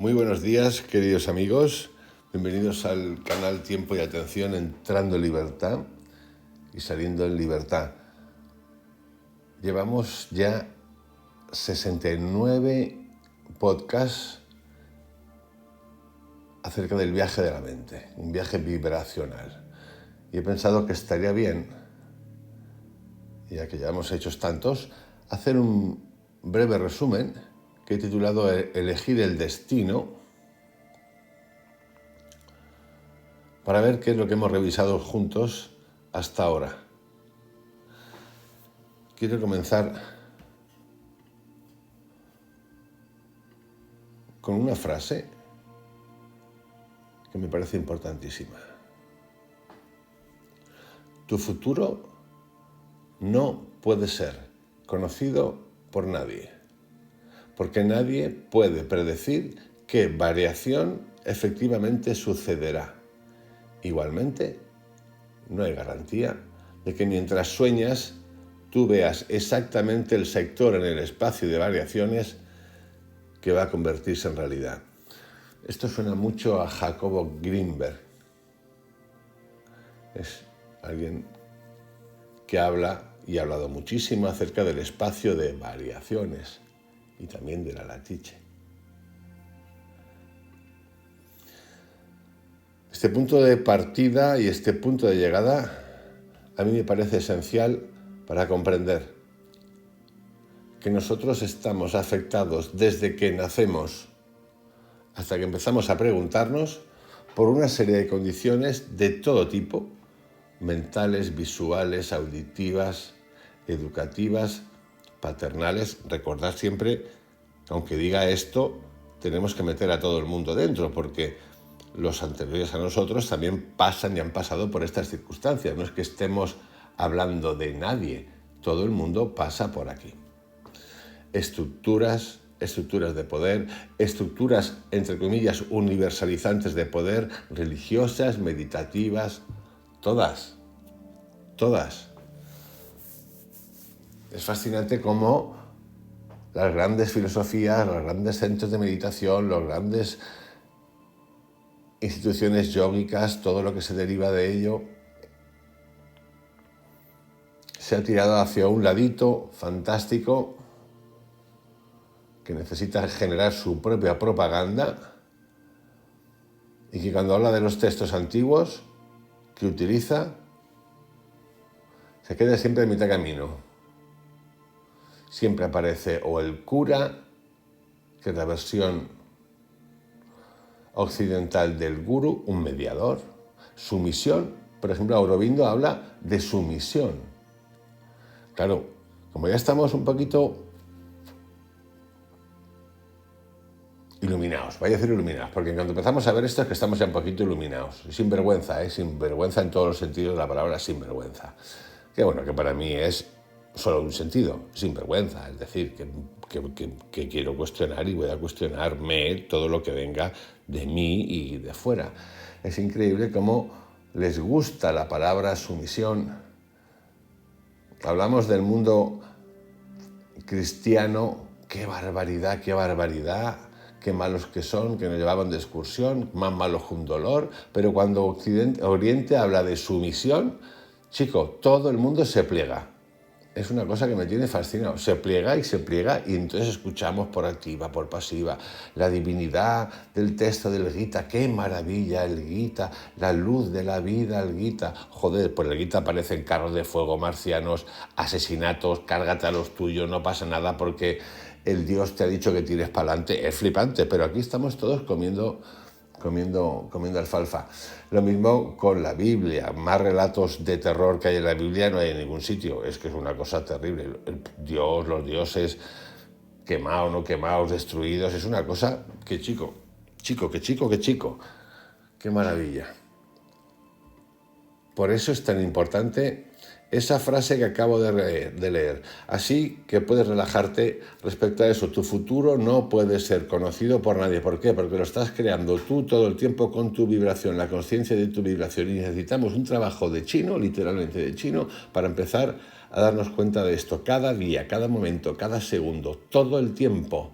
Muy buenos días, queridos amigos. Bienvenidos al canal Tiempo y Atención, entrando en libertad y saliendo en libertad. Llevamos ya 69 podcasts acerca del viaje de la mente, un viaje vibracional. Y he pensado que estaría bien, ya que ya hemos hecho tantos, hacer un breve resumen que he titulado Elegir el destino, para ver qué es lo que hemos revisado juntos hasta ahora. Quiero comenzar con una frase que me parece importantísima. Tu futuro no puede ser conocido por nadie, porque nadie puede predecir qué variación efectivamente sucederá. Igualmente, no hay garantía de que mientras sueñas tú veas exactamente el sector en el espacio de variaciones que va a convertirse en realidad. Esto suena mucho a Jacobo Grinberg. Es alguien que habla y ha hablado muchísimo acerca del espacio de variaciones y también de la latice. Este punto de partida y este punto de llegada a mí me parece esencial para comprender que nosotros estamos afectados desde que nacemos hasta que empezamos a preguntarnos por una serie de condiciones de todo tipo, mentales, visuales, auditivas, educativas, paternales. Recordad siempre, aunque diga esto, tenemos que meter a todo el mundo dentro, porque los anteriores a nosotros también pasan y han pasado por estas circunstancias. No es que estemos hablando de nadie, todo el mundo pasa por aquí. Estructuras de poder, estructuras, entre comillas, universalizantes de poder, religiosas, meditativas, todas. Es fascinante cómo las grandes filosofías, los grandes centros de meditación, las grandes instituciones yógicas, todo lo que se deriva de ello, se ha tirado hacia un ladito fantástico que necesita generar su propia propaganda y que cuando habla de los textos antiguos que utiliza, se queda siempre a mitad camino. Siempre aparece o el cura, que es la versión occidental del gurú, un mediador, sumisión. Por ejemplo, Aurobindo habla de sumisión. Claro, como ya estamos un poquito iluminados, voy a decir iluminados, porque cuando empezamos a ver esto es que estamos ya un poquito iluminados. Sin vergüenza, sin vergüenza en todos los sentidos de la palabra sinvergüenza. Que bueno, que para mí es solo un sentido, sinvergüenza. Es decir, que quiero cuestionar y voy a cuestionarme todo lo que venga de mí y de fuera. Es increíble cómo les gusta la palabra sumisión. Hablamos del mundo cristiano, qué barbaridad, qué malos que son, que nos llevaban de excursión, más malos que un dolor, pero cuando Oriente habla de sumisión, chico, todo el mundo se pliega. Es una cosa que me tiene fascinado. Se pliega y entonces escuchamos por activa, por pasiva, la divinidad del texto del Gita. ¡Qué maravilla el Gita! La luz de la vida, el Gita. Joder, por el Gita aparecen carros de fuego, marcianos, asesinatos, cárgate a los tuyos, no pasa nada porque el Dios te ha dicho que tires para adelante. Es flipante, pero aquí estamos todos comiendo alfalfa. Lo mismo con la Biblia. Más relatos de terror que hay en la Biblia no hay en ningún sitio. Es que es una cosa terrible. Dios, los dioses quemados, no quemados, destruidos. Es una cosa que chico. Qué maravilla. Por eso es tan importante esa frase que acabo de leer. Así que puedes relajarte respecto a eso. Tu futuro no puede ser conocido por nadie. ¿Por qué? Porque lo estás creando tú todo el tiempo con tu vibración, la conciencia de tu vibración. Y necesitamos un trabajo de chino, literalmente de chino, para empezar a darnos cuenta de esto. Cada día, cada momento, cada segundo, todo el tiempo.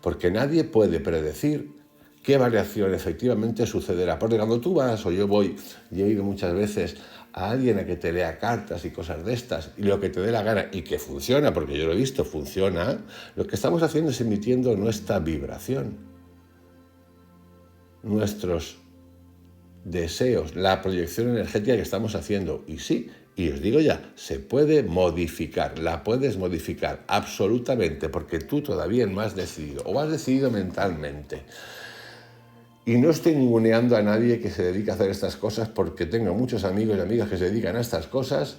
Porque nadie puede predecir qué variación efectivamente sucederá. Porque cuando tú vas, o yo voy, y he ido muchas veces a alguien a que te lea cartas y cosas de estas, y lo que te dé la gana, y que funciona, porque yo lo he visto, funciona, lo que estamos haciendo es emitiendo nuestra vibración, nuestros deseos, la proyección energética que estamos haciendo. Y sí, y os digo ya, se puede modificar, la puedes modificar absolutamente, porque tú todavía no has decidido, o has decidido mentalmente. Y no estoy ninguneando a nadie que se dedique a hacer estas cosas, porque tengo muchos amigos y amigas que se dedican a estas cosas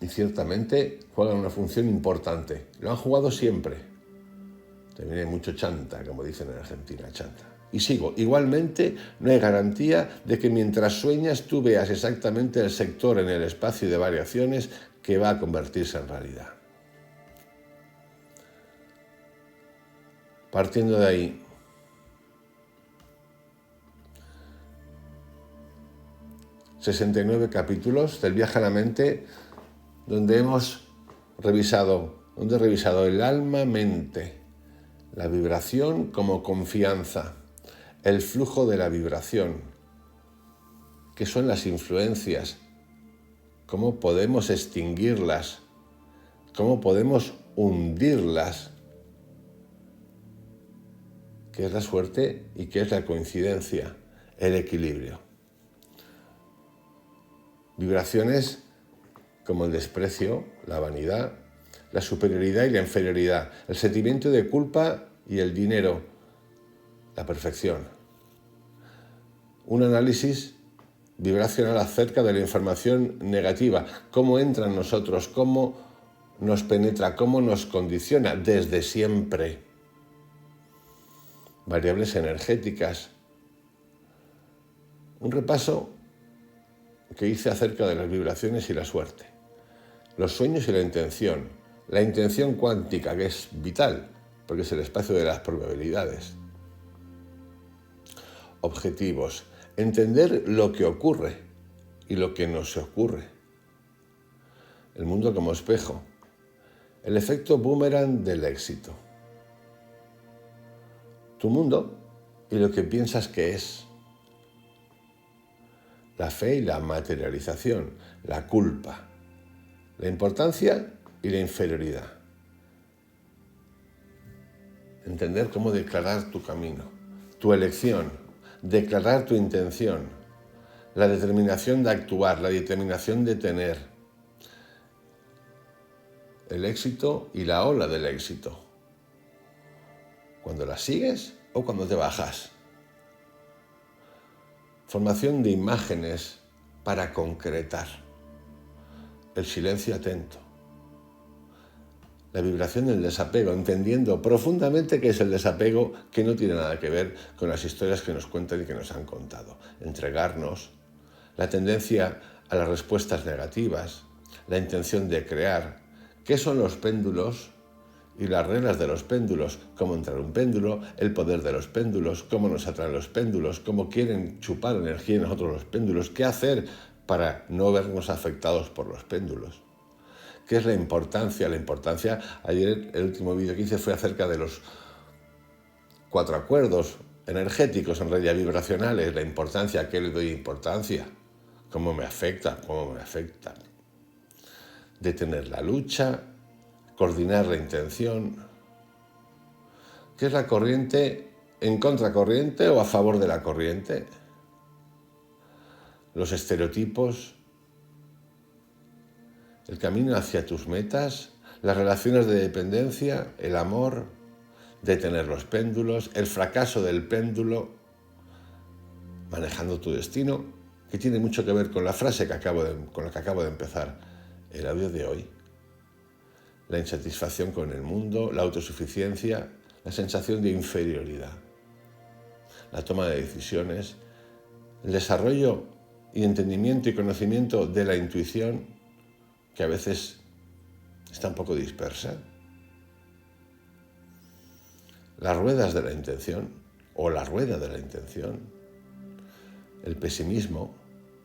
y ciertamente juegan una función importante. Lo han jugado siempre. También hay mucho chanta, como dicen en Argentina, chanta. Y sigo. Igualmente, no hay garantía de que mientras sueñas tú veas exactamente el sector en el espacio de variaciones que va a convertirse en realidad. Partiendo de ahí, ...69 capítulos del viaje a la mente, donde he revisado el alma-mente, la vibración como confianza, el flujo de la vibración, qué son las influencias, cómo podemos extinguirlas, cómo podemos hundirlas, qué es la suerte y qué es la coincidencia, el equilibrio. Vibraciones como el desprecio, la vanidad, la superioridad y la inferioridad, el sentimiento de culpa y el dinero, la perfección. Un análisis vibracional acerca de la información negativa, cómo entra en nosotros, cómo nos penetra, cómo nos condiciona desde siempre. Variables energéticas. Un repaso que hice acerca de las vibraciones y la suerte. Los sueños y la intención cuántica, que es vital, porque es el espacio de las probabilidades. Objetivos, entender lo que ocurre y lo que no se ocurre. El mundo como espejo, el efecto boomerang del éxito. Tu mundo y lo que piensas que es. La fe y la materialización, la culpa, la importancia y la inferioridad. Entender cómo declarar tu camino, tu elección, declarar tu intención, la determinación de actuar, la determinación de tener, el éxito y la ola del éxito. Cuando la sigues o cuando te bajas. Formación de imágenes para concretar. El silencio atento. La vibración del desapego, entendiendo profundamente qué es el desapego, que no tiene nada que ver con las historias que nos cuentan y que nos han contado. Entregarnos, la tendencia a las respuestas negativas, la intención de crear. ¿Qué son los péndulos? Y las reglas de los péndulos, cómo entrar un péndulo, el poder de los péndulos, cómo nos atraen los péndulos, cómo quieren chupar energía en nosotros los péndulos, qué hacer para no vernos afectados por los péndulos. ¿Qué es la importancia? La importancia, ayer el último vídeo que hice fue acerca de los 4 acuerdos energéticos, en realidad vibracionales, la importancia, ¿a qué le doy importancia? ¿Cómo me afecta? Detener la lucha, coordinar la intención. ¿Qué es la corriente? ¿En contracorriente o a favor de la corriente? Los estereotipos, el camino hacia tus metas, las relaciones de dependencia, el amor, detener los péndulos, el fracaso del péndulo, manejando tu destino, que tiene mucho que ver con la frase con la que acabo de empezar el audio de hoy. La insatisfacción con el mundo, la autosuficiencia, la sensación de inferioridad, la toma de decisiones, el desarrollo y entendimiento y conocimiento de la intuición, que a veces está un poco dispersa, las ruedas de la intención o la rueda de la intención, el pesimismo,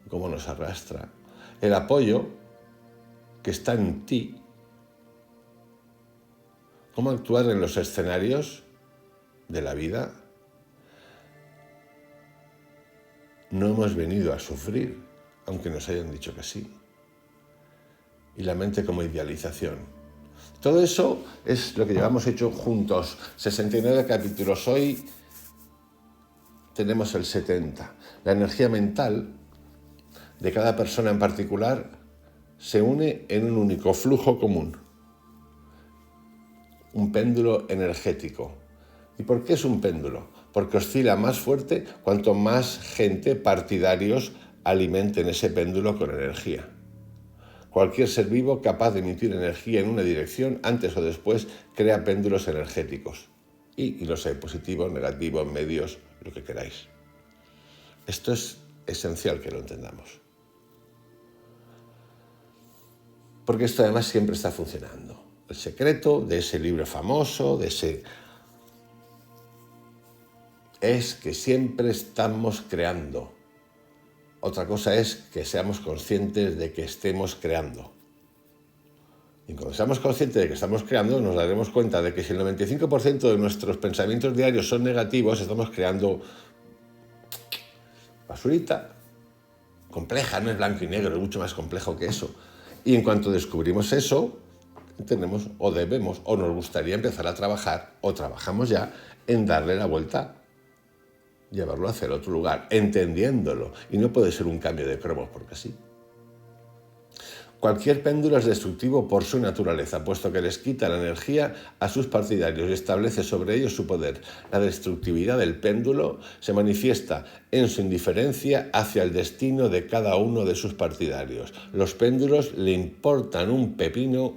cómo nos arrastra, el apoyo que está en ti, cómo actuar en los escenarios de la vida, no hemos venido a sufrir, aunque nos hayan dicho que sí. Y la mente como idealización. Todo eso es lo que llevamos hecho juntos. 69 capítulos. Hoy tenemos el 70. La energía mental de cada persona en particular se une en un único flujo común. Un péndulo energético. ¿Y por qué es un péndulo? Porque oscila más fuerte cuanto más gente, partidarios, alimenten ese péndulo con energía. Cualquier ser vivo capaz de emitir energía en una dirección, antes o después, crea péndulos energéticos. Y los hay positivos, negativos, medios, lo que queráis. Esto es esencial que lo entendamos. Porque esto además siempre está funcionando. El secreto de ese libro famoso, es que siempre estamos creando. Otra cosa es que seamos conscientes de que estemos creando. Y cuando seamos conscientes de que estamos creando, nos daremos cuenta de que si el 95% de nuestros pensamientos diarios son negativos, estamos creando basurita compleja, no es blanco y negro, es mucho más complejo que eso. Y en cuanto descubrimos eso, tenemos o debemos o nos gustaría empezar a trabajar, o trabajamos ya, en darle la vuelta, llevarlo hacia el otro lugar, entendiéndolo. Y no puede ser un cambio de cromos porque sí. Cualquier péndulo es destructivo por su naturaleza, puesto que les quita la energía a sus partidarios y establece sobre ellos su poder. La destructividad del péndulo se manifiesta en su indiferencia hacia el destino de cada uno de sus partidarios. Los péndulos le importan un pepino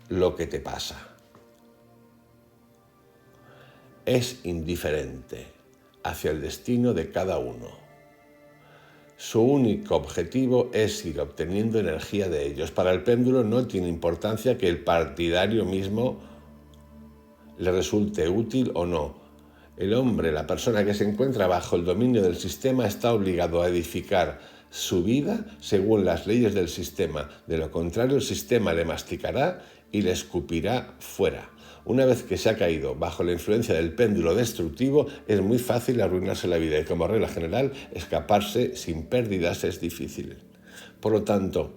lo que te pasa. Es indiferente hacia el destino de cada uno. Su único objetivo es ir obteniendo energía de ellos. Para el péndulo no tiene importancia que el partidario mismo le resulte útil o no. El hombre, la persona que se encuentra bajo el dominio del sistema, está obligado a edificar su vida según las leyes del sistema. De lo contrario, el sistema le masticará y le escupirá fuera. Una vez que se ha caído bajo la influencia del péndulo destructivo, es muy fácil arruinarse la vida y, como regla general, escaparse sin pérdidas es difícil. Por lo tanto,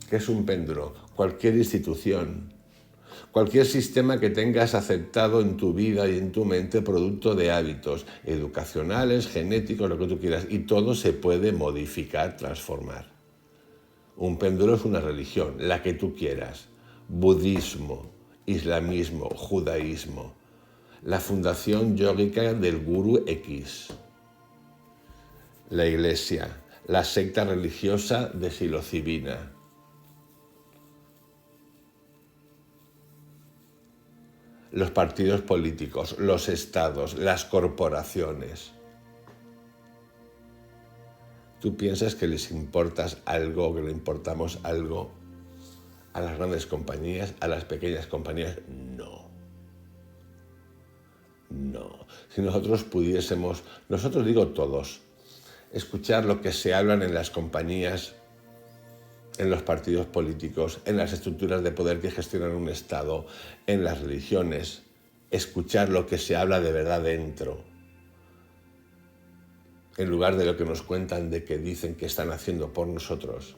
¿qué es un péndulo? Cualquier institución, cualquier sistema que tengas aceptado en tu vida y en tu mente, producto de hábitos educacionales, genéticos, lo que tú quieras, y todo se puede modificar, transformar. Un péndulo es una religión, la que tú quieras, budismo, islamismo, judaísmo, la fundación yógica del Gurú X, la iglesia, la secta religiosa de psilocibina, los partidos políticos, los estados, las corporaciones. ¿Tú piensas que les importas algo, que le importamos algo a las grandes compañías, a las pequeñas compañías? No. No. Si nosotros pudiésemos, nosotros digo todos, escuchar lo que se hablan en las compañías, en los partidos políticos, en las estructuras de poder que gestionan un Estado, en las religiones, escuchar lo que se habla de verdad dentro, en lugar de lo que nos cuentan de que dicen que están haciendo por nosotros,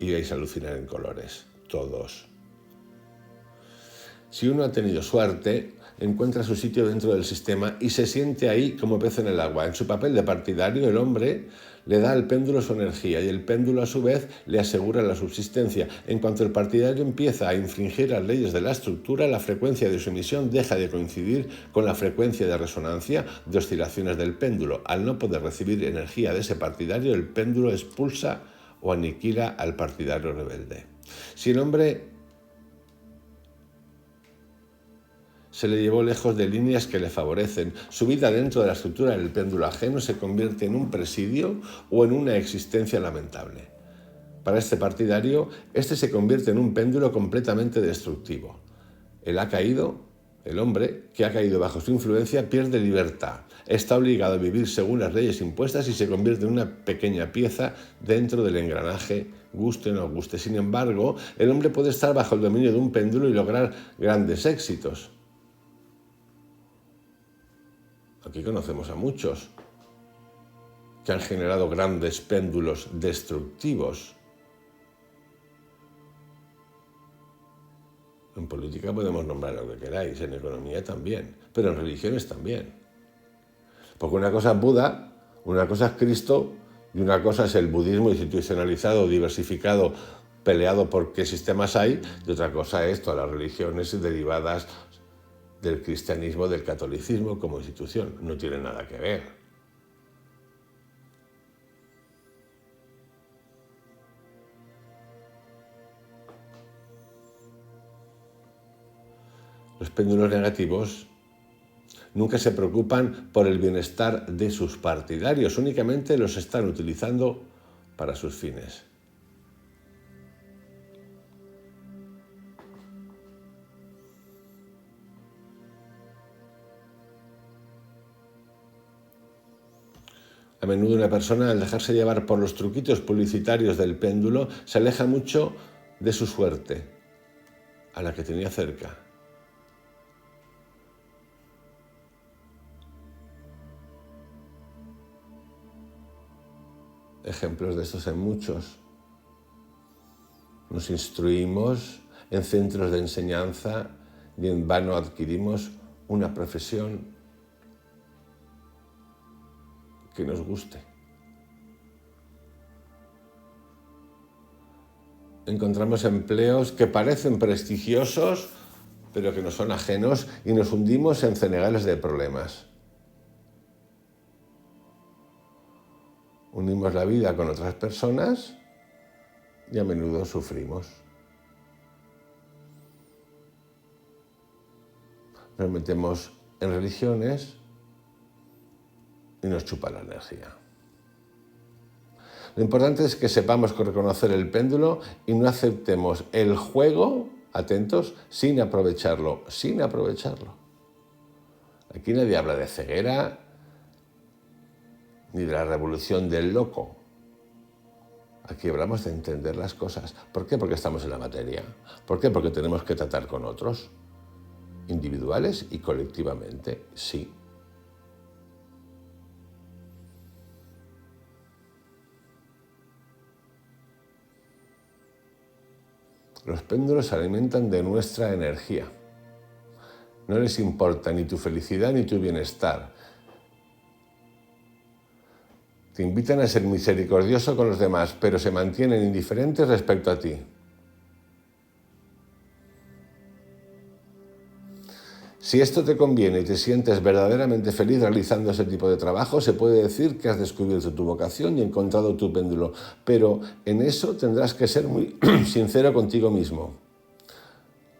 y vais a alucinar en colores, todos. Si uno ha tenido suerte, encuentra su sitio dentro del sistema y se siente ahí como pez en el agua. En su papel de partidario, el hombre le da al péndulo su energía y el péndulo a su vez le asegura la subsistencia. En cuanto el partidario empieza a infringir las leyes de la estructura, la frecuencia de su emisión deja de coincidir con la frecuencia de resonancia de oscilaciones del péndulo. Al no poder recibir energía de ese partidario, el péndulo expulsa o aniquila al partidario rebelde. Si el hombre se le llevó lejos de líneas que le favorecen, su vida dentro de la estructura del péndulo ajeno se convierte en un presidio o en una existencia lamentable. Para este partidario, este se convierte en un péndulo completamente destructivo. El hombre que ha caído bajo su influencia pierde libertad, está obligado a vivir según las leyes impuestas y se convierte en una pequeña pieza dentro del engranaje guste o no guste. Sin embargo, el hombre puede estar bajo el dominio de un péndulo y lograr grandes éxitos. Aquí conocemos a muchos que han generado grandes péndulos destructivos. En política podemos nombrar lo que queráis, en economía también, pero en religiones también. Porque una cosa es Buda, una cosa es Cristo y una cosa es el budismo institucionalizado, diversificado, peleado por qué sistemas hay, y otra cosa es todas las religiones derivadas del cristianismo, del catolicismo como institución. No tiene nada que ver. Los péndulos negativos nunca se preocupan por el bienestar de sus partidarios, únicamente los están utilizando para sus fines. A menudo una persona, al dejarse llevar por los truquitos publicitarios del péndulo, se aleja mucho de su suerte, a la que tenía cerca. Ejemplos de estos hay muchos. Nos instruimos en centros de enseñanza y en vano adquirimos una profesión que nos guste. Encontramos empleos que parecen prestigiosos, pero que nos son ajenos y nos hundimos en cenegales de problemas. Unimos la vida con otras personas y a menudo sufrimos. Nos metemos en religiones y nos chupa la energía. Lo importante es que sepamos reconocer el péndulo y no aceptemos el juego, atentos, sin aprovecharlo. Aquí nadie habla de ceguera ni de la revolución del loco. Aquí hablamos de entender las cosas. ¿Por qué? Porque estamos en la materia. ¿Por qué? Porque tenemos que tratar con otros, individuales y colectivamente, sí. Los péndulos se alimentan de nuestra energía. No les importa ni tu felicidad ni tu bienestar. Te invitan a ser misericordioso con los demás, pero se mantienen indiferentes respecto a ti. Si esto te conviene y te sientes verdaderamente feliz realizando ese tipo de trabajo, se puede decir que has descubierto tu vocación y encontrado tu péndulo. Pero en eso tendrás que ser muy sincero contigo mismo.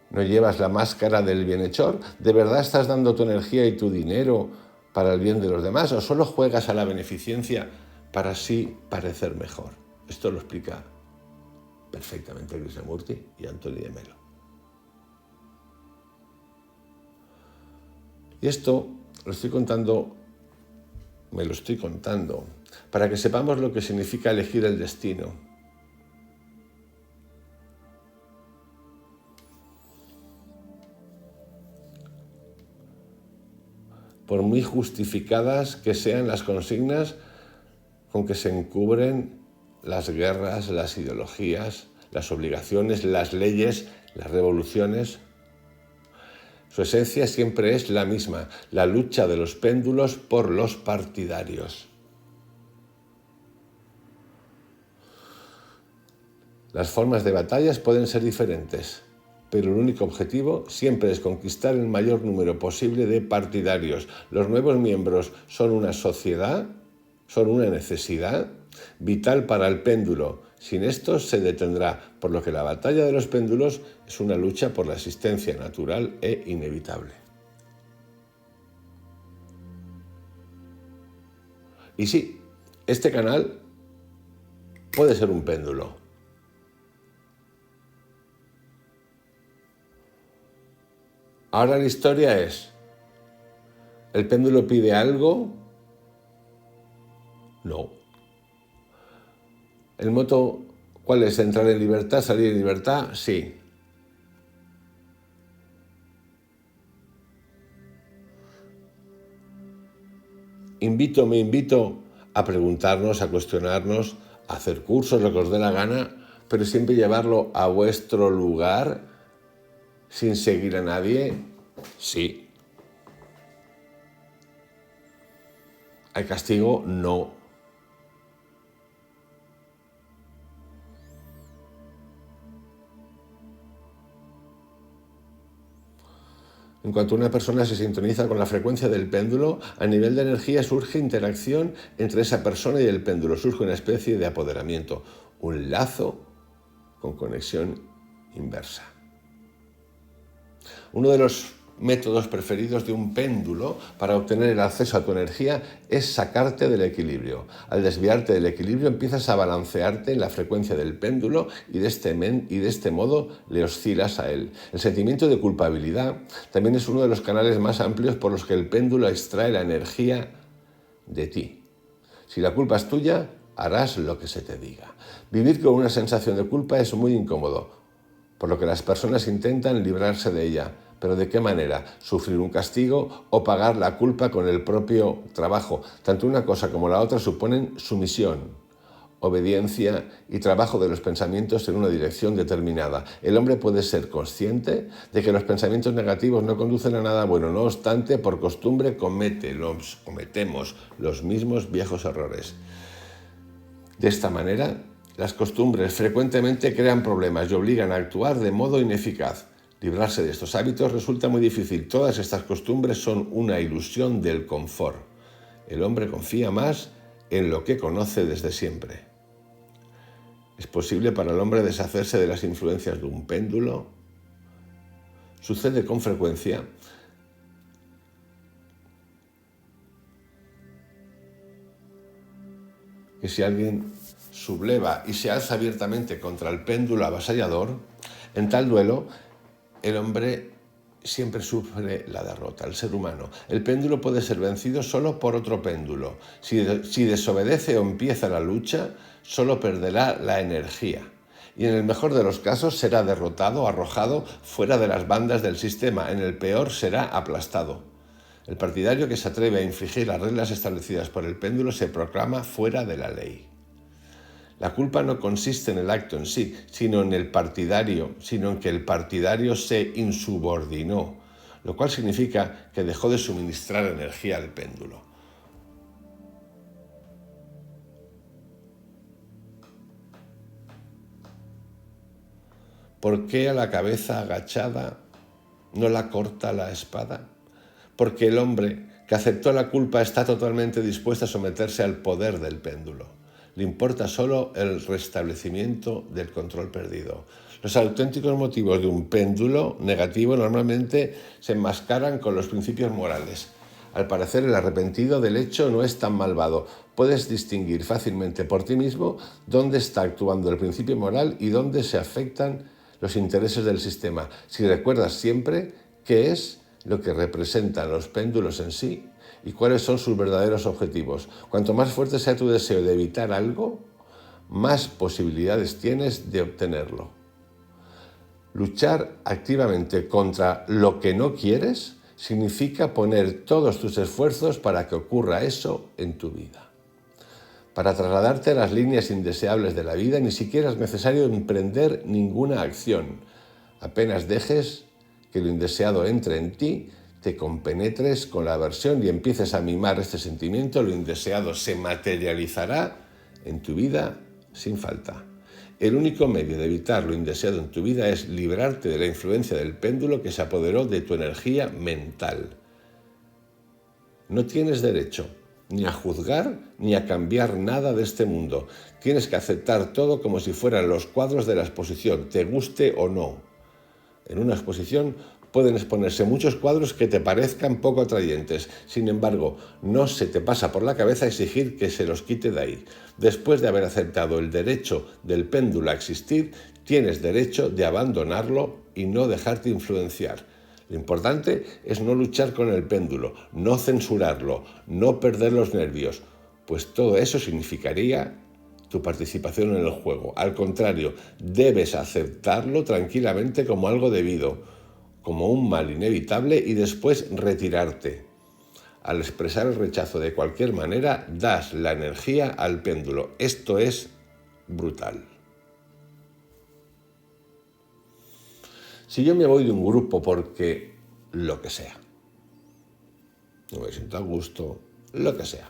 ¿No llevas la máscara del bienhechor? ¿De verdad estás dando tu energía y tu dinero para el bien de los demás? ¿O solo juegas a la beneficencia para así parecer mejor? Esto lo explica perfectamente Krishnamurti y Anthony de Melo. Y esto me lo estoy contando, para que sepamos lo que significa elegir el destino. Por muy justificadas que sean las consignas con que se encubren las guerras, las ideologías, las obligaciones, las leyes, las revoluciones, su esencia siempre es la misma, la lucha de los péndulos por los partidarios. Las formas de batallas pueden ser diferentes, pero el único objetivo siempre es conquistar el mayor número posible de partidarios. Los nuevos miembros son una sociedad, son una necesidad vital para el péndulo. Sin esto se detendrá, por lo que la batalla de los péndulos es una lucha por la existencia natural e inevitable. Y sí, este canal puede ser un péndulo. Ahora la historia es, ¿el péndulo pide algo? No. El moto ¿Cuál es? ¿Entrar en libertad, salir en libertad? Sí. Me invito a preguntarnos, a cuestionarnos, a hacer cursos, lo que os dé la gana, pero siempre llevarlo a vuestro lugar, sin seguir a nadie. Sí. ¿Hay castigo? No. En cuanto una persona se sintoniza con la frecuencia del péndulo, a nivel de energía surge interacción entre esa persona y el péndulo, surge una especie de apoderamiento, un lazo con conexión inversa. Uno de los métodos preferidos de un péndulo para obtener el acceso a tu energía es sacarte del equilibrio. Al desviarte del equilibrio empiezas a balancearte en la frecuencia del péndulo y de este modo le oscilas a él. El sentimiento de culpabilidad también es uno de los canales más amplios por los que el péndulo extrae la energía de ti. Si la culpa es tuya, harás lo que se te diga. Vivir con una sensación de culpa es muy incómodo, por lo que las personas intentan librarse de ella. ¿Pero de qué manera? ¿Sufrir un castigo o pagar la culpa con el propio trabajo? Tanto una cosa como la otra suponen sumisión, obediencia y trabajo de los pensamientos en una dirección determinada. El hombre puede ser consciente de que los pensamientos negativos no conducen a nada bueno. No obstante, por costumbre cometemos los mismos viejos errores. De esta manera, las costumbres frecuentemente crean problemas y obligan a actuar de modo ineficaz. Librarse de estos hábitos resulta muy difícil. Todas estas costumbres son una ilusión del confort. El hombre confía más en lo que conoce desde siempre. ¿Es posible para el hombre deshacerse de las influencias de un péndulo? Sucede con frecuencia que si alguien subleva y se alza abiertamente contra el péndulo avasallador, en tal duelo, el hombre siempre sufre la derrota, el ser humano. El péndulo puede ser vencido solo por otro péndulo. Si desobedece o empieza la lucha, solo perderá la energía. Y en el mejor de los casos será derrotado, arrojado fuera de las bandas del sistema. En el peor será aplastado. El partidario que se atreve a infringir las reglas establecidas por el péndulo se proclama fuera de la ley. La culpa no consiste en el acto en sí, sino en que el partidario se insubordinó, lo cual significa que dejó de suministrar energía al péndulo. ¿Por qué a la cabeza agachada no la corta la espada? Porque el hombre que aceptó la culpa está totalmente dispuesto a someterse al poder del péndulo. Le importa solo el restablecimiento del control perdido. Los auténticos motivos de un péndulo negativo normalmente se enmascaran con los principios morales. Al parecer, el arrepentido del hecho no es tan malvado. Puedes distinguir fácilmente por ti mismo dónde está actuando el principio moral y dónde se afectan los intereses del sistema. Si recuerdas siempre qué es lo que representan los péndulos en sí y cuáles son sus verdaderos objetivos. Cuanto más fuerte sea tu deseo de evitar algo, más posibilidades tienes de obtenerlo. Luchar activamente contra lo que no quieres significa poner todos tus esfuerzos para que ocurra eso en tu vida. Para trasladarte a las líneas indeseables de la vida ni siquiera es necesario emprender ninguna acción. Apenas dejes que lo indeseado entre en ti, te compenetres con la aversión y empieces a mimar este sentimiento, lo indeseado se materializará en tu vida sin falta. El único medio de evitar lo indeseado en tu vida es librarte de la influencia del péndulo que se apoderó de tu energía mental. No tienes derecho ni a juzgar ni a cambiar nada de este mundo. Tienes que aceptar todo como si fueran los cuadros de la exposición, te guste o no. En una exposición pueden exponerse muchos cuadros que te parezcan poco atrayentes. Sin embargo, no se te pasa por la cabeza exigir que se los quite de ahí. Después de haber aceptado el derecho del péndulo a existir, tienes derecho de abandonarlo y no dejarte influenciar. Lo importante es no luchar con el péndulo, no censurarlo, no perder los nervios, pues todo eso significaría tu participación en el juego. Al contrario, debes aceptarlo tranquilamente como algo debido, como un mal inevitable y después retirarte. Al expresar el rechazo de cualquier manera, das la energía al péndulo. Esto es brutal. Si yo me voy de un grupo porque lo que sea, no me siento a gusto, lo que sea,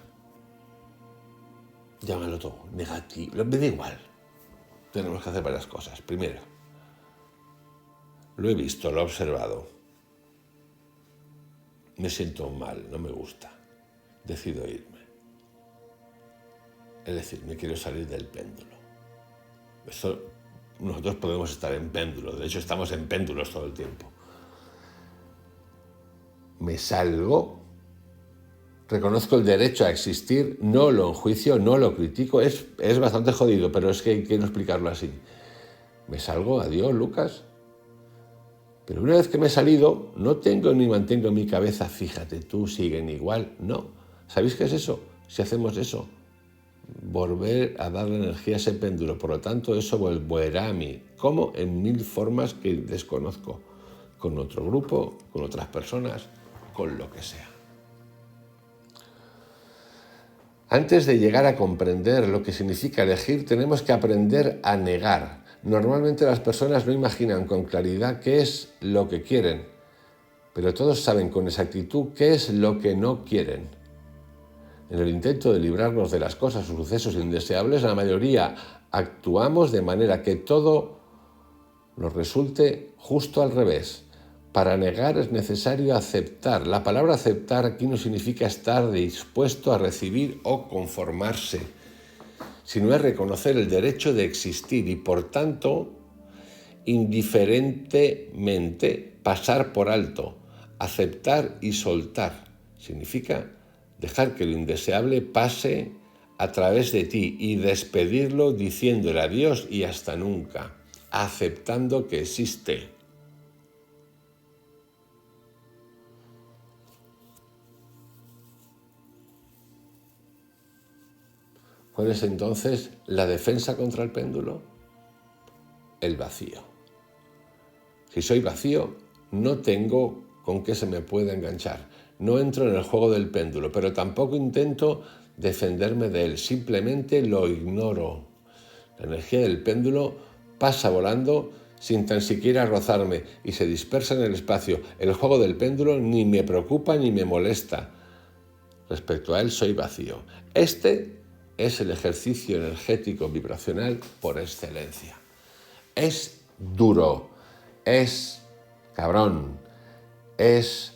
llámalo todo, negativo, me da igual. Tenemos que hacer varias cosas. Primero, lo he visto, lo he observado. Me siento mal, no me gusta. Decido irme. Es decir, me quiero salir del péndulo. Nosotros podemos estar en péndulo, de hecho estamos en péndulos todo el tiempo. Me salgo, reconozco el derecho a existir, no lo enjuicio, no lo critico, es bastante jodido, pero es que quiero explicarlo así. Me salgo, adiós, Lucas. Pero una vez que me he salido, no tengo ni mantengo en mi cabeza, fíjate tú, siguen igual. No. ¿Sabéis qué es eso? Si hacemos eso, volver a darle energía a ese péndulo. Por lo tanto, eso volverá a mí. ¿Cómo? En 1000 formas que desconozco. Con otro grupo, con otras personas, con lo que sea. Antes de llegar a comprender lo que significa elegir, tenemos que aprender a negar. Normalmente las personas no imaginan con claridad qué es lo que quieren, pero todos saben con exactitud qué es lo que no quieren. En el intento de librarnos de las cosas o sucesos indeseables, la mayoría actuamos de manera que todo nos resulte justo al revés. Para negar es necesario aceptar. La palabra aceptar aquí no significa estar dispuesto a recibir o conformarse, sino es reconocer el derecho de existir y, por tanto, indiferentemente pasar por alto, aceptar y soltar. Significa dejar que lo indeseable pase a través de ti y despedirlo diciéndole adiós y hasta nunca, aceptando que existe. ¿Cuál es entonces la defensa contra el péndulo? El vacío. Si soy vacío, no tengo con qué se me pueda enganchar. No entro en el juego del péndulo, pero tampoco intento defenderme de él. Simplemente lo ignoro. La energía del péndulo pasa volando sin tan siquiera rozarme y se dispersa en el espacio. El juego del péndulo ni me preocupa ni me molesta. Respecto a él, soy vacío. Este es el ejercicio energético vibracional por excelencia. Es duro, es cabrón, es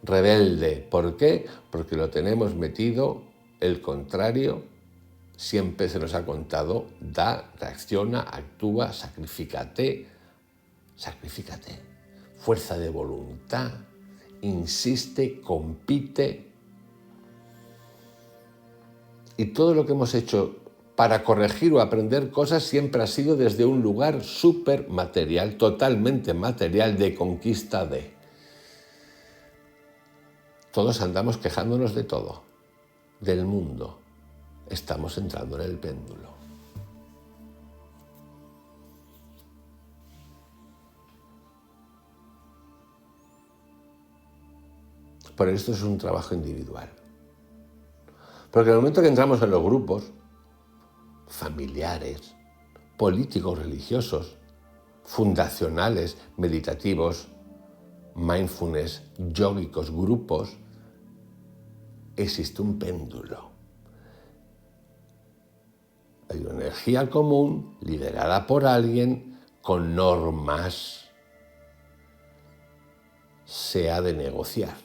rebelde. ¿Por qué? Porque lo tenemos metido, el contrario, siempre se nos ha contado, da, reacciona, actúa, sacrifícate, fuerza de voluntad, insiste, compite. Y todo lo que hemos hecho para corregir o aprender cosas siempre ha sido desde un lugar súper material, totalmente material, de conquista de. Todos andamos quejándonos de todo, del mundo. Estamos entrando en el péndulo. Por esto es un trabajo individual. Porque en el momento que entramos en los grupos, familiares, políticos, religiosos, fundacionales, meditativos, mindfulness, yógicos, grupos, existe un péndulo. Hay una energía común liderada por alguien con normas. Se ha de negociar.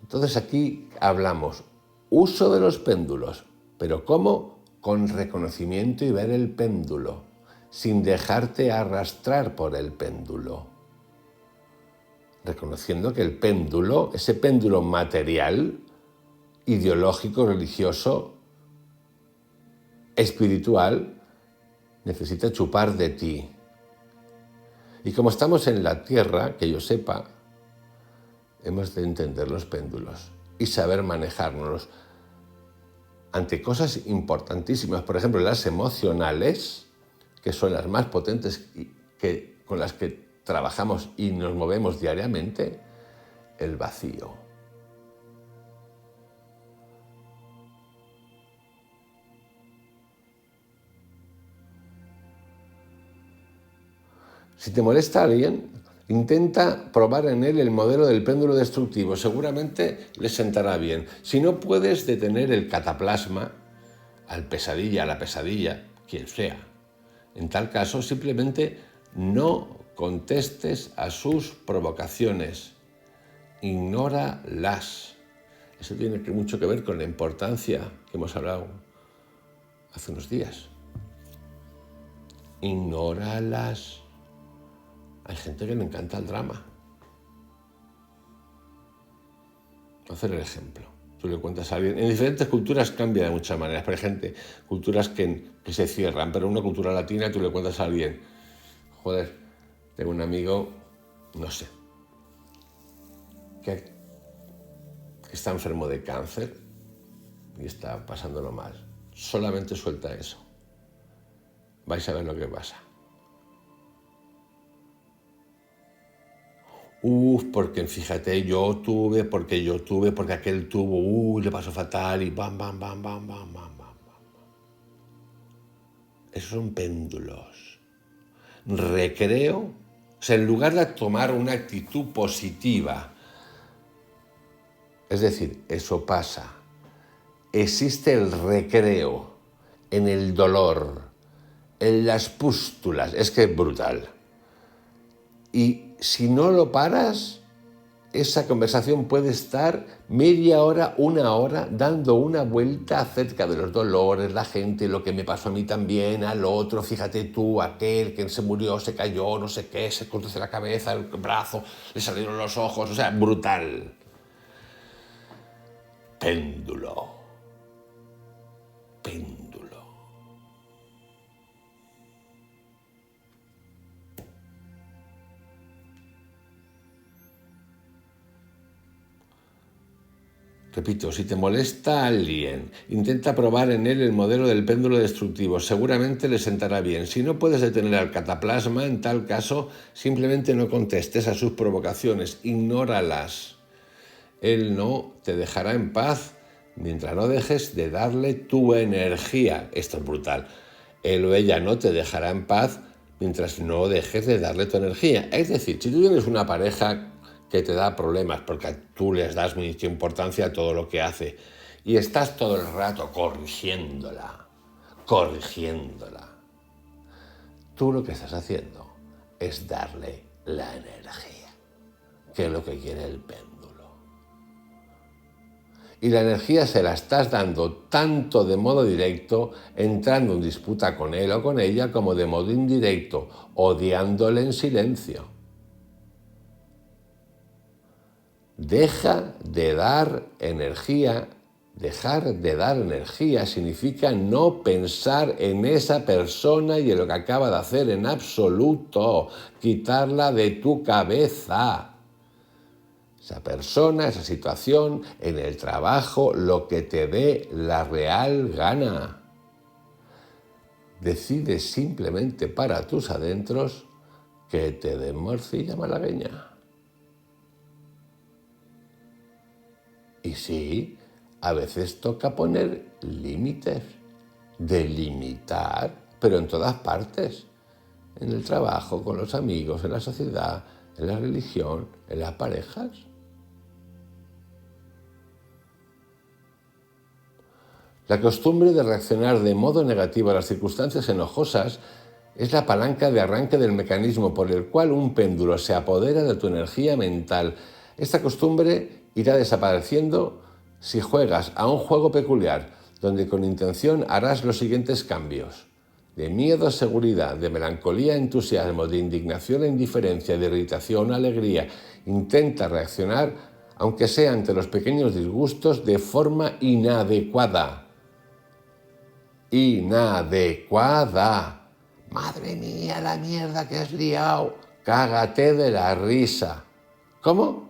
Entonces aquí hablamos uso de los péndulos, pero ¿cómo? Con reconocimiento y ver el péndulo, sin dejarte arrastrar por el péndulo. Reconociendo que el péndulo, ese péndulo material, ideológico, religioso, espiritual, necesita chupar de ti. Y como estamos en la Tierra, que yo sepa, hemos de entender los péndulos y saber manejarnos. ante cosas importantísimas, por ejemplo, las emocionales, que son las más potentes con las que trabajamos y nos movemos diariamente, el vacío. Si te molesta alguien, intenta probar en él el modelo del péndulo destructivo. Seguramente le sentará bien. Si no puedes detener el cataplasma, a la pesadilla, quien sea, en tal caso simplemente no contestes a sus provocaciones. Ignóralas. Eso tiene mucho que ver con la importancia que hemos hablado hace unos días. Ignóralas. Hay gente que le encanta el drama. Voy a hacer el ejemplo. Tú le cuentas a alguien. En diferentes culturas cambia de muchas maneras. Por ejemplo, culturas que se cierran, pero en una cultura latina tú le cuentas a alguien. Joder, tengo un amigo, no sé, que está enfermo de cáncer y está pasándolo mal. Solamente suelta eso. Vais a ver lo que pasa. Porque fíjate, porque aquel tuvo, le pasó fatal y bam, bam, bam, bam, bam, bam, bam. Esos son péndulos. Recreo, o sea, en lugar de tomar una actitud positiva, es decir, eso pasa. Existe el recreo en el dolor, en las pústulas, es que es brutal. Y si no lo paras, esa conversación puede estar media hora, una hora, dando una vuelta acerca de los dolores, la gente, lo que me pasó a mí también, al otro, fíjate tú, aquel que se murió, se cayó, no sé qué, se cortó la cabeza, el brazo, le salieron los ojos, o sea, brutal. Péndulo. Repito, si te molesta a alguien, intenta probar en él el modelo del péndulo destructivo. Seguramente le sentará bien. Si no puedes detener al cataplasma, en tal caso, simplemente no contestes a sus provocaciones. Ignóralas. Él no te dejará en paz mientras no dejes de darle tu energía. Esto es brutal. Él o ella no te dejará en paz mientras no dejes de darle tu energía. Es decir, si tú tienes una pareja que te da problemas porque tú les das mucha importancia a todo lo que hace y estás todo el rato corrigiéndola, tú lo que estás haciendo es darle la energía, que es lo que quiere el péndulo. Y la energía se la estás dando tanto de modo directo, entrando en disputa con él o con ella, como de modo indirecto, odiándole en silencio. Deja de dar energía. Dejar de dar energía significa no pensar en esa persona y en lo que acaba de hacer en absoluto. Quitarla de tu cabeza. Esa persona, esa situación, en el trabajo, lo que te dé la real gana. Decide simplemente para tus adentros que te den morcilla malagueña. Y sí, a veces toca poner límites, delimitar, pero en todas partes. En el trabajo, con los amigos, en la sociedad, en la religión, en las parejas. La costumbre de reaccionar de modo negativo a las circunstancias enojosas es la palanca de arranque del mecanismo por el cual un péndulo se apodera de tu energía mental. Esta costumbre irá desapareciendo si juegas a un juego peculiar, donde con intención harás los siguientes cambios. De miedo a seguridad, de melancolía a entusiasmo, de indignación a indiferencia, de irritación a alegría. Intenta reaccionar, aunque sea ante los pequeños disgustos, de forma inadecuada. Inadecuada. Madre mía, la mierda que has liado. Cágate de la risa. ¿Cómo?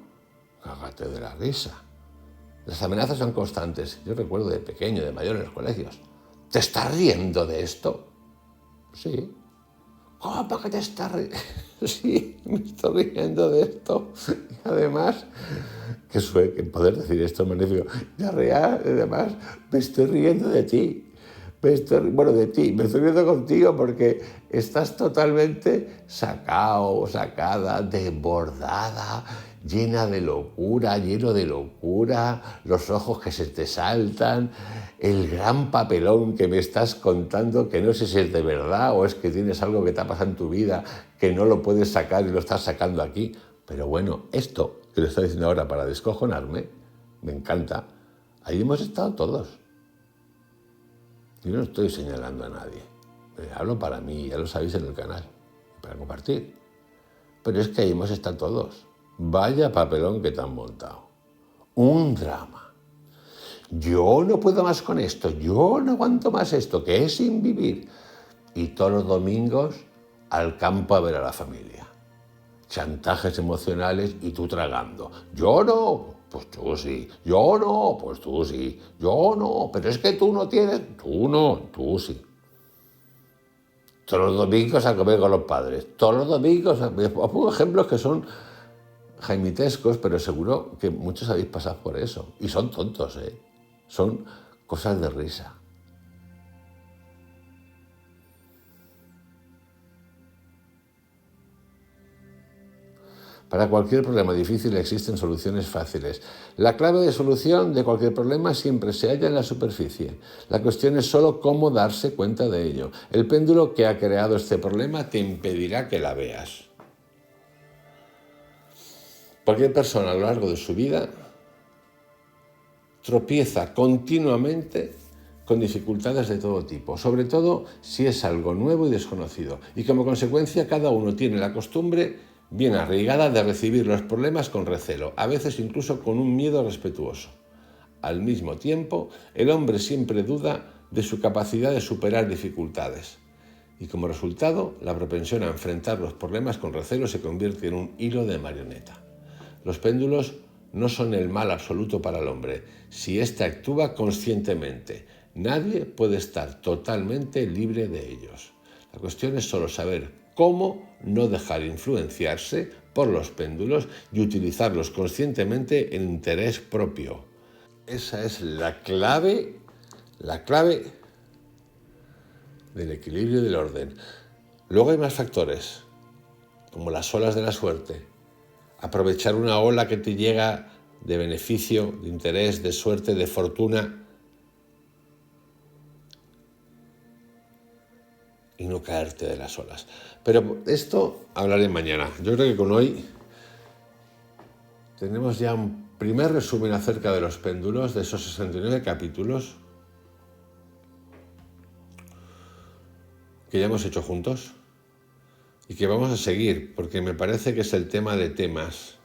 Cágate de la risa. Las amenazas son constantes. Yo recuerdo de pequeño, de mayor en los colegios. ¿Te estás riendo de esto? Sí. ¿Cómo que te estás riendo? Sí, me estoy riendo de esto. Y además, que poder decir esto es magnífico. Y además, me estoy riendo de ti. De ti, me estoy riendo contigo porque estás totalmente sacado, sacada, desbordada, lleno de locura, los ojos que se te saltan, el gran papelón que me estás contando, que no sé si es de verdad o es que tienes algo que te ha pasado en tu vida que no lo puedes sacar y lo estás sacando aquí. Pero bueno, esto que lo estoy diciendo ahora para descojonarme, me encanta. Ahí hemos estado todos. Yo no estoy señalando a nadie. Hablo para mí, ya lo sabéis en el canal, para compartir. Pero es que ahí hemos estado todos. Vaya papelón que te han montado. Un drama. Yo no puedo más con esto, yo no aguanto más esto, que es sin vivir. Y todos los domingos al campo a ver a la familia. Chantajes emocionales y tú tragando. Yo no, pues tú sí. Yo no, pues tú sí. Yo no, pero es que tú no tienes. Tú no, tú sí. Todos los domingos a comer con los padres. Todos los domingos. Os pongo ejemplos que son jaimitescos, pero seguro que muchos habéis pasado por eso. Y son tontos, ¿eh? Son cosas de risa. Para cualquier problema difícil existen soluciones fáciles. La clave de solución de cualquier problema siempre se halla en la superficie. La cuestión es solo cómo darse cuenta de ello. El péndulo que ha creado este problema te impedirá que la veas. Cualquier persona a lo largo de su vida tropieza continuamente con dificultades de todo tipo, sobre todo si es algo nuevo y desconocido. Y como consecuencia cada uno tiene la costumbre bien arraigada de recibir los problemas con recelo, a veces incluso con un miedo respetuoso. Al mismo tiempo, el hombre siempre duda de su capacidad de superar dificultades. Y como resultado, la propensión a enfrentar los problemas con recelo se convierte en un hilo de marioneta. Los péndulos no son el mal absoluto para el hombre, si éste actúa conscientemente. Nadie puede estar totalmente libre de ellos. La cuestión es solo saber cómo no dejar influenciarse por los péndulos y utilizarlos conscientemente en interés propio. Esa es la clave del equilibrio y del orden. Luego hay más factores, como las olas de la suerte. Aprovechar una ola que te llega de beneficio, de interés, de suerte, de fortuna y no caerte de las olas. Pero esto hablaré mañana. Yo creo que con hoy tenemos ya un primer resumen acerca de los péndulos, de esos 69 capítulos que ya hemos hecho juntos y que vamos a seguir, porque me parece que es el tema de temas,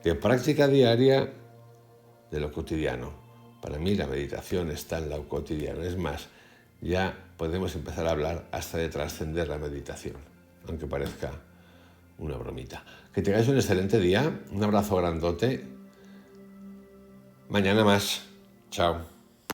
de práctica diaria de lo cotidiano. Para mí la meditación está en lo cotidiano. Es más, ya podemos empezar a hablar hasta de trascender la meditación, aunque parezca una bromita. Que tengáis un excelente día, un abrazo grandote. Mañana más. Chao.